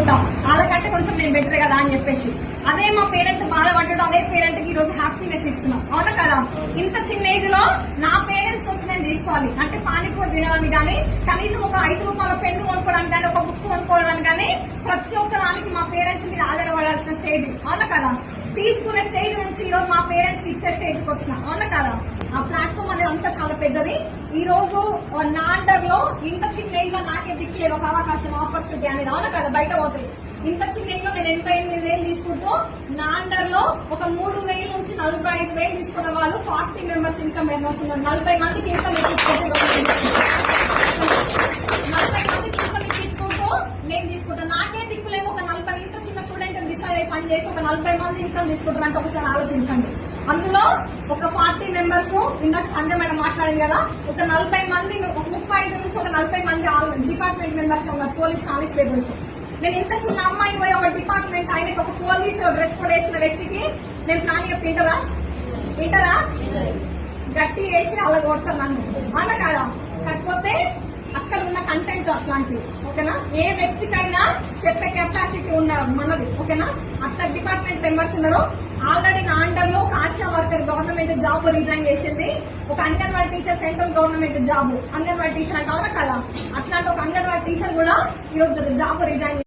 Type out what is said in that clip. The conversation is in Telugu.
అనుకుంటాం, వాళ్ళకంటే కొంచెం నేను బెటర్ కదా అని చెప్పేసి. అదే మా పేరెంట్ బాధపడ్డాడు, అదే పేరెంట్ కి ఈ రోజు హ్యాపీనెస్ ఇస్తున్నాం, అవునా కదా? ఇంత చిన్న ఏజ్ లో నా పేరెంట్స్ వచ్చి నేను తీసుకోవాలి అంటే పానీపూరి తినడానికి కానీ, కనీసం ఒక 5 రూపాయల పెన్ను కొనుక్కోవడానికి కానీ, ఒక బుక్ కొనుక్కోవడానికి కానీ ప్రతి ఒక్క దానికి మా పేరెంట్స్ మీద ఆధారపడాల్సిన స్టేజ్, అవునా కదా? తీసుకునే స్టేజ్ నుంచి ఈ రోజు మా పేరెంట్స్ కి ఇచ్చే స్టేజ్ కి వచ్చిన, అవునా కదా? ఆ ప్లాట్ఫామ్ అనేది అంతా చాలా పెద్దది. ఈ రోజు నా అండర్ లో ఇంత చిన్న ఏజ్ లో నాకే దిక్కులేదు ఒక అవకాశం, ఆపర్చునిటీ అనేది, అవునా కదా? బయట పోతాయి. ఇంత చిన్న ఏజ్ లో నేను 88,000 తీసుకుంటూ నా అండర్ లో ఒక 3,000 నుంచి 45,000 తీసుకున్న వాళ్ళు 40 మెంబర్స్ ఇన్కమ్ ఎర్నర్స్ ఉన్నారు. 40 మందికి ఇన్కమ్ ఇప్పించుకుంటూ నేను తీసుకుంటాను. నాకే దిక్కులేము ఒక 40 ఇంత చిన్న స్టూడెంట్ డిసైడ్ అయ్యి పని చేసి ఒక 40 మంది ఇన్కమ్ తీసుకుంటారు అంటే ఒకసారి ఆలోచించండి. అందులో ఒక 40 మెంబర్స్ ఇందాక సంధ్య మేడం మాట్లాడింది కదా, ఒక 40 మంది, ఒక 35 నుంచి ఒక 40 మంది డిపార్ట్మెంట్ మెంబర్స్ ఉన్నారు, పోలీస్ కానిస్టేబుల్స్. నేను ఇంత చిన్న అమ్మాయి పోయి ఒక డిపార్ట్మెంట్ ఆయనకి ఒక పోలీస్ డ్రెస్ కోడ్ వేసిన వ్యక్తికి నేను ప్లాన్ చెప్పి వింటారా? గట్టి వేసి అలా కొడతారు నన్ను, అలా కాదా? కాకపోతే అక్కడ ఉన్న కంటెంట్ అట్లాంటివి, ఓకేనా? ఏ వ్యక్తికైనా చెప్పే కెపాసిటీ ఉన్న మనది, ఓకేనా? అట్లా డిపార్ట్మెంట్ మెంబర్స్ ఉన్నారు. ఆల్రెడీ నా అండర్ లో ఒక ASHA worker government job resign చేసింది, ఒక anganwadi teacher central government job anganwadi teacher అంటే, అవునా కదా? అట్లాంటి ఒక అంగన్వాడీ టీచర్ కూడా ఈరోజు జాబ్ రిజైన్